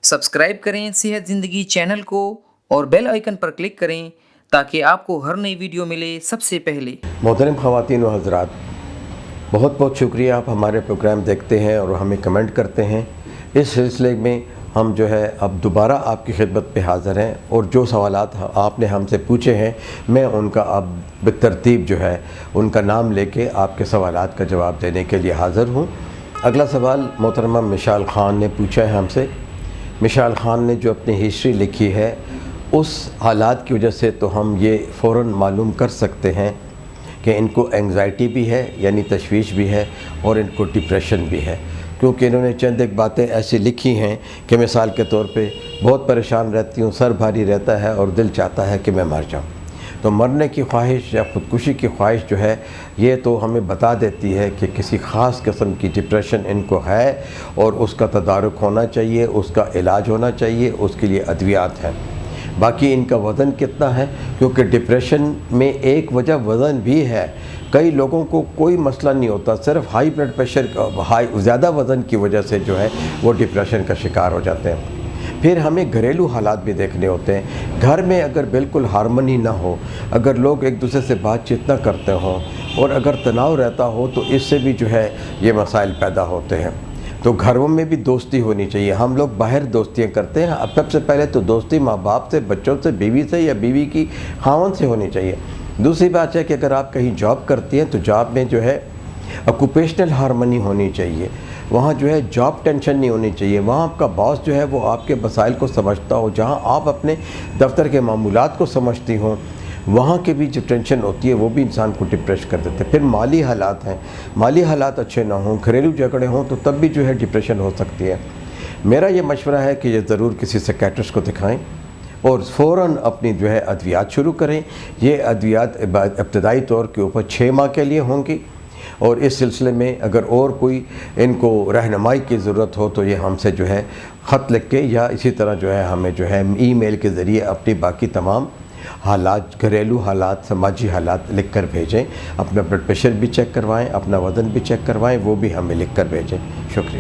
Subscribe करें सेहत ज़िंदगी चैनल को और बेल आइकन पर क्लिक करें ताकि आपको हर नई वीडियो मिले सबसे पहले। मोहतरम ख़वातीन व हज़रात, बहुत बहुत शुक्रिया, आप हमारे प्रोग्राम देखते हैं और हमें कमेंट करते हैं। इस सिलसिले में हम जो है अब दोबारा आपकी खिदमत पे हाज़िर हैं और जो सवालात आपने हमसे पूछे हैं मैं उनका अब बेतरतीब जो है उनका नाम लेके आपके सवालात का जवाब देने के लिए हाज़िर हूँ। अगला सवाल मोहतरमा मिशाल ख़ान ने पूछा है हमसे। मिशाल ख़ान ने जो अपनी हिस्ट्री लिखी है उस हालात की वजह से तो हम ये फ़ौरन मालूम कर सकते हैं कि इनको एंग्ज़ाइटी भी है यानी तशवीश भी है और इनको डिप्रेशन भी है, क्योंकि इन्होंने चंद एक बातें ऐसी लिखी हैं कि मिसाल के तौर पे बहुत परेशान रहती हूँ, सर भारी रहता है और दिल चाहता है कि मैं मर जाऊँ। तो मरने की ख्वाहिश या ख़ुदकुशी की ख्वाहिश जो है ये तो हमें बता देती है कि किसी ख़ास किस्म की डिप्रेशन इनको है और उसका तदारुक होना चाहिए, उसका इलाज होना चाहिए, उसके लिए अद्वियात हैं। बाकी इनका वज़न कितना है, क्योंकि डिप्रेशन में एक वजह वज़न भी है। कई लोगों को कोई मसला नहीं होता, सिर्फ हाई ब्लड प्रेशर ज़्यादा वज़न की वजह से जो है वो डिप्रेशन का शिकार हो जाते हैं। फिर हमें घरेलू हालात भी देखने होते हैं। घर में अगर बिल्कुल हारमोनी ना हो, अगर लोग एक दूसरे से बातचीत ना करते हों और अगर तनाव रहता हो तो इससे भी जो है ये मसाइल पैदा होते हैं। तो घरों में भी दोस्ती होनी चाहिए। हम लोग बाहर दोस्तियाँ करते हैं, अब सबसे पहले तो दोस्ती माँ बाप से, बच्चों से, बीवी से या बीवी की खावन से होनी चाहिए। दूसरी बात है कि अगर आप कहीं जॉब करती हैं तो जॉब में जो है ऑक्यूपेशनल हारमोनी होनी चाहिए। वहाँ जो है जॉब टेंशन नहीं होनी चाहिए। वहाँ आपका बॉस जो है वो आपके मसाइल को समझता हो, जहाँ आप अपने दफ्तर के मामूलात को समझती हों, वहाँ के भी जो टेंशन होती है वो भी इंसान को डिप्रेस कर देते हैं। फिर माली हालात हैं, माली हालात अच्छे ना हों, घरेलू झगड़े हों तो तब भी जो है डिप्रेशन हो सकती है। मेरा ये मशवरा है कि ये ज़रूर किसी साइकियाट्रिस्ट को दिखाएं और फ़ौरन अपनी जो है अद्वियात शुरू करें। ये अद्वियात इब्तदाई तौर के ऊपर 6 माह के लिए होंगी और इस सिलसिले में अगर और कोई इनको रहनुमाई की ज़रूरत हो तो ये हमसे जो है ख़त लिख के या इसी तरह जो है हमें जो है ईमेल के ज़रिए अपनी बाकी तमाम हालात, घरेलू हालात, समाजी हालात लिख कर भेजें। अपना ब्लड प्रेशर भी चेक करवाएं, अपना वज़न भी चेक करवाएं, वो भी हमें लिख कर भेजें। शुक्रिया।